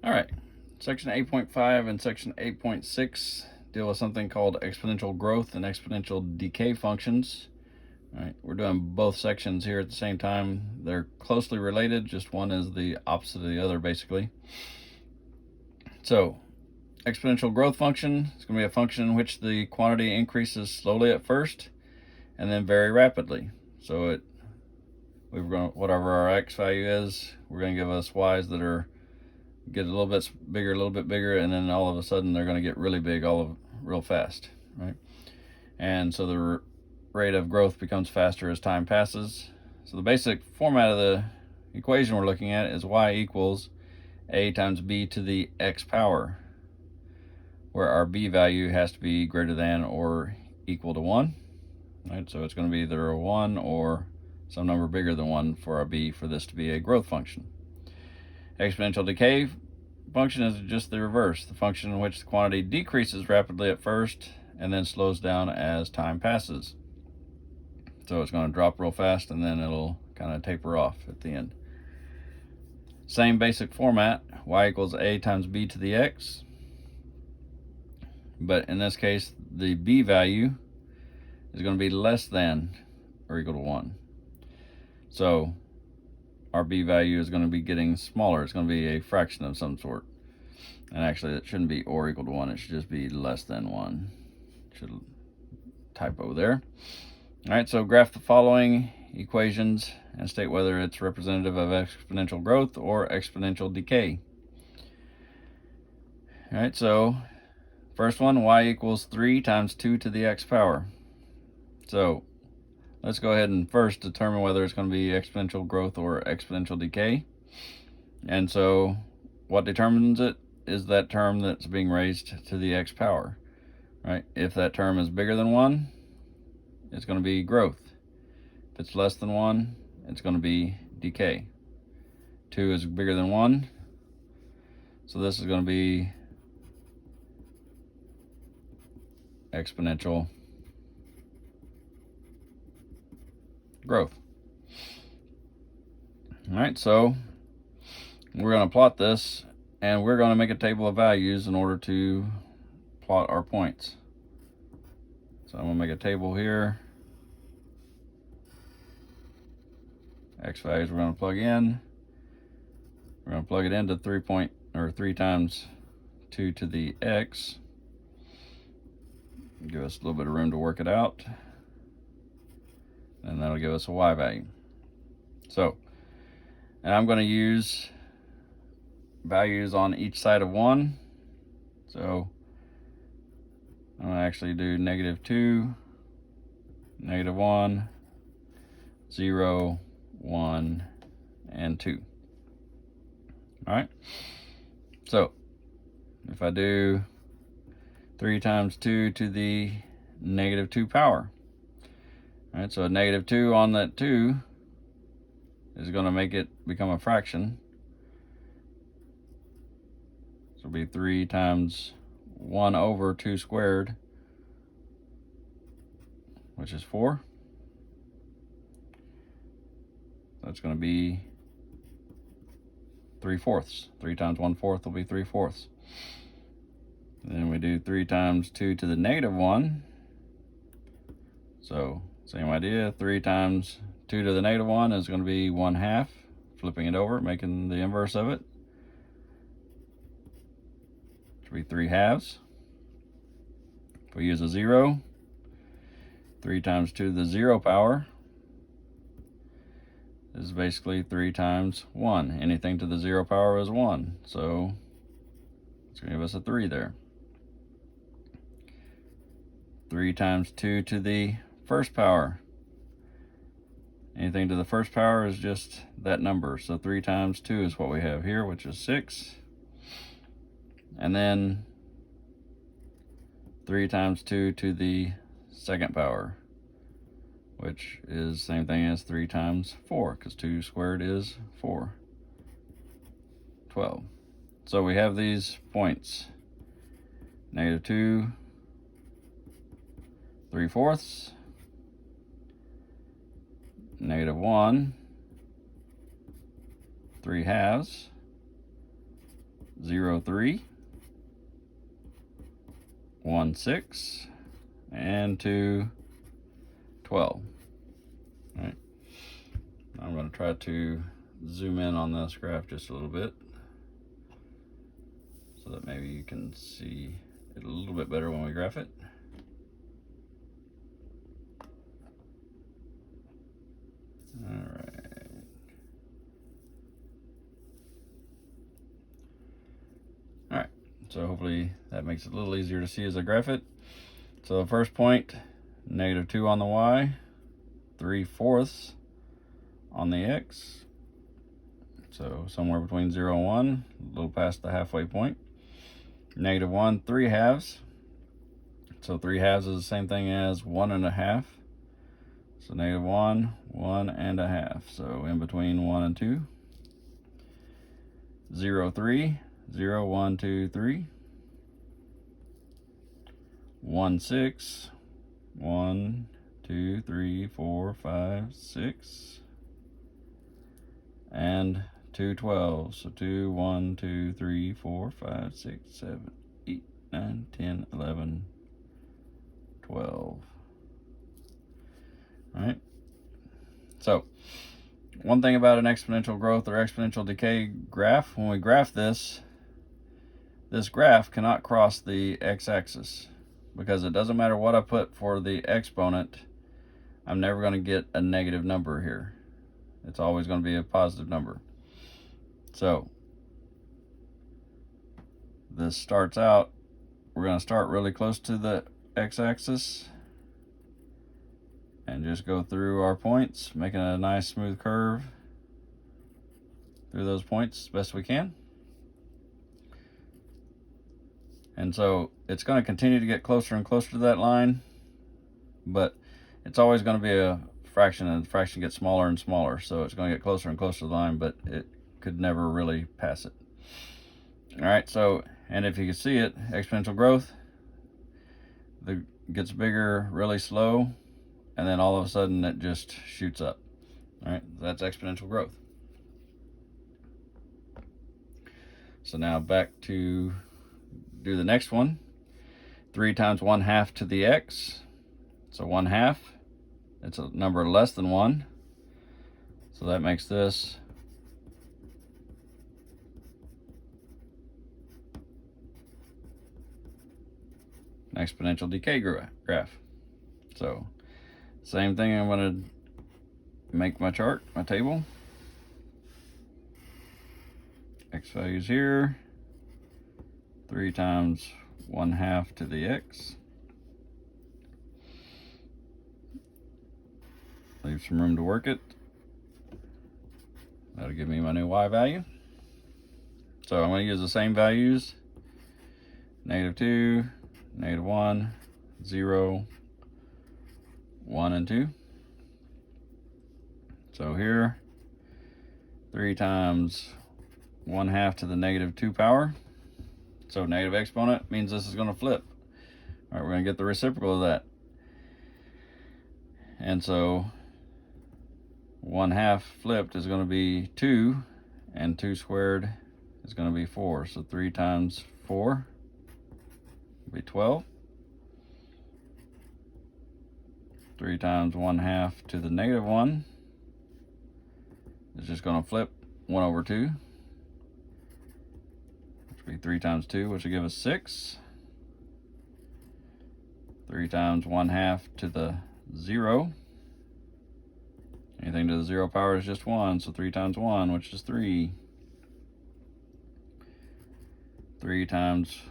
All right, section 8.5 and section 8.6 deal with something called exponential growth and exponential decay functions. All right, we're doing both sections here at the same time. They're closely related, just one is the opposite of the other, basically. So, exponential growth function is going to be a function in which the quantity increases slowly at first and then very rapidly. So whatever our x value is, we're going to give us y's that are get a little bit bigger, and then all of a sudden they're going to get really big real fast, right? And so the rate of growth becomes faster as time passes. So the basic format of the equation we're looking at is y equals a times b to the x power, where our b value has to be greater than or equal to 1, right? So it's going to be either a 1 or some number bigger than 1 for our b for this to be a growth function. Exponential decay function is just the reverse, the function in which the quantity decreases rapidly at first and then slows down as time passes. So it's going to drop real fast and then it'll kind of taper off at the end. Same basic format, y equals a times b to the x, but in this case the b value is going to be less than or equal to 1. So our b value is going to be getting smaller. It's going to be a fraction of some sort. And actually it shouldn't be or equal to 1, it should just be less than 1. Should typo there. All right, so graph the following equations and state whether it's representative of exponential growth or exponential decay. All right, so first one, y equals 3 times 2 to the x power. So let's go ahead and first determine whether it's going to be exponential growth or exponential decay. And so what determines it is that term that's being raised to the x power, right? If that term is bigger than 1, it's going to be growth. If it's less than 1, it's going to be decay. 2 is bigger than 1, so this is going to be exponential growth. All right, so we're going to plot this, and we're going to make a table of values in order to plot our points. So I'm going to make a table here. X values we're going to plug in. We're going to plug it into 3 times 2 to the x. Give us a little bit of room to work it out. And that'll give us a y value. So, and I'm going to use values on each side of 1. So I'm going to actually do -2, -1, 0, 1, and 2. All right. So if I do 3 times 2 to the -2 power. All right, so a -2 on that 2 is going to make it become a fraction. So it'll be 3 times 1 over 2 squared, which is 4. That's going to be 3/4. 3 times 1/4 will be 3/4. Then we do 3 times 2 to the -1. So same idea, 3 times 2 to the -1 is going to be 1/2. Flipping it over, making the inverse of it. Which will be 3/2. If we use a 0, 3 times 2 to the 0 power is basically 3 times 1. Anything to the 0 power is 1. So it's going to give us a 3 there. 3 times 2 to the first power. Anything to the first power is just that number. So 3 times 2 is what we have here, which is 6. And then 3 times 2 to the second power, which is the same thing as 3 times 4, because 2 squared is 4. 12. So we have these points. -2, 3/4, -1, 3/2, 0, 3, 1, 6, and 2, 12. All right. I'm going to try to zoom in on this graph just a little bit so that maybe you can see it a little bit better when we graph it. All right. All right. So hopefully that makes it a little easier to see as I graph it. So the first point, -2 on the y, 3/4 on the x. So somewhere between 0 and 1, a little past the halfway point. -1, 3/2. So 3/2 is the same thing as 1 1/2. So -1, 1 1/2. So in between 1 and 2. 0, 3, 0, 1, 2, 3. 1, 6, 1, 2, 3, 4, 5, 6. And 2, 12. So 2, 1, 2, 3, 4, 5, 6, 7, 8, 9, 10, 11, 12. All right. So one thing about an exponential growth or exponential decay graph, when we graph this graph cannot cross the x-axis, because it doesn't matter what I put for the exponent, I'm never going to get a negative number here. It's always going to be a positive number. So this starts out, we're going to start really close to the x-axis and just go through our points, making a nice smooth curve through those points as best we can. And so it's going to continue to get closer and closer to that line, but it's always going to be a fraction, and the fraction gets smaller and smaller. So it's going to get closer and closer to the line, but it could never really pass it. All right, so, and if you can see it, exponential growth, it gets bigger really slow, and then all of a sudden it just shoots up. All right, that's exponential growth. So now back to do the next one. 3 times 1/2 to the x. So 1/2, it's a number less than 1. So that makes this an exponential decay graph. So same thing, I'm going to make my chart, my table. X values here. 3 times 1/2 to the x. Leave some room to work it. That'll give me my new y value. So I'm going to use the same values. -2, -1, 0, 1, and 2. So here, 3 times 1/2 to the -2 power. So negative exponent means this is going to flip. All right, we're going to get the reciprocal of that. And so 1/2 flipped is going to be 2, and 2 squared is going to be 4. So 3 times 4 will be 12. 3 times 1/2 to the -1 is just going to flip 1/2. Which will be 3 times 2, which will give us 6. 3 times 1/2 to the 0. Anything to the 0 power is just 1, so 3 times 1, which is 3. 3 times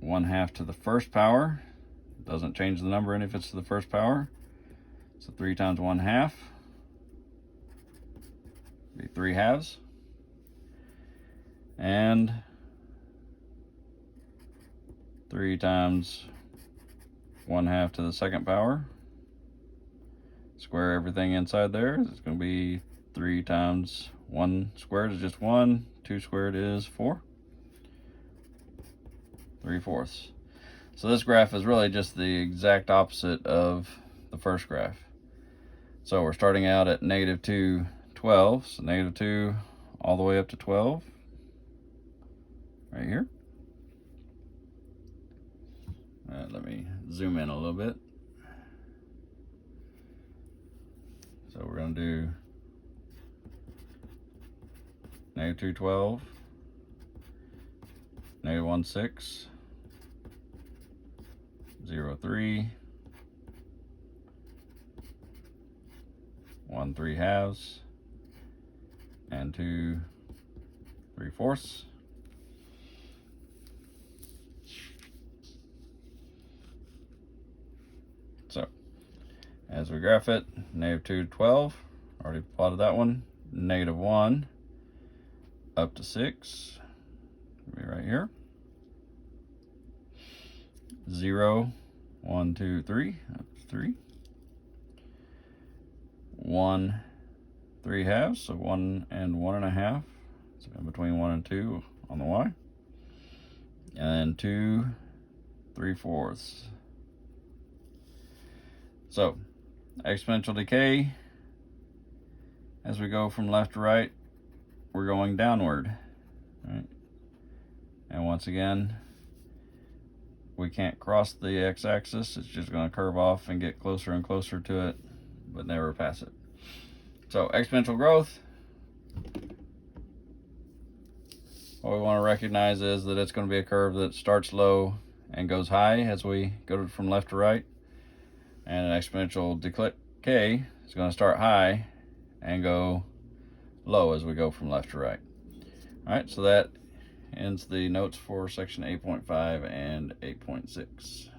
1/2 to the first power. Doesn't change the number any if it's to the first power. So 3 times 1/2 be 3/2. And 3 times 1/2 to the second power. Square everything inside there. It's going to be 3 times 1 squared is just 1. 2 squared is 4. 3/4. So this graph is really just the exact opposite of the first graph. So we're starting out at -2, 12. So -2 all the way up to 12. right here. Let me zoom in a little bit. So we're going to do -212, -16, 0.3, 1 3/2, and 2 3/4. So as we graph it, -212, already plotted that one, -1 up to 6, be right here, 0 1 2 3 up to 3, 1 3/2, so 1 and 1.5, so in between 1 and 2 on the y, and then 2 3/4. So exponential decay, as we go from left to right, we're going downward, right? And once again, we can't cross the x-axis. It's just going to curve off and get closer and closer to it, but never pass it. So exponential growth, what we want to recognize is that it's going to be a curve that starts low and goes high as we go from left to right. And an exponential decay is going to start high and go low as we go from left to right. All right, so that ends the notes for section 8.5 and 8.6.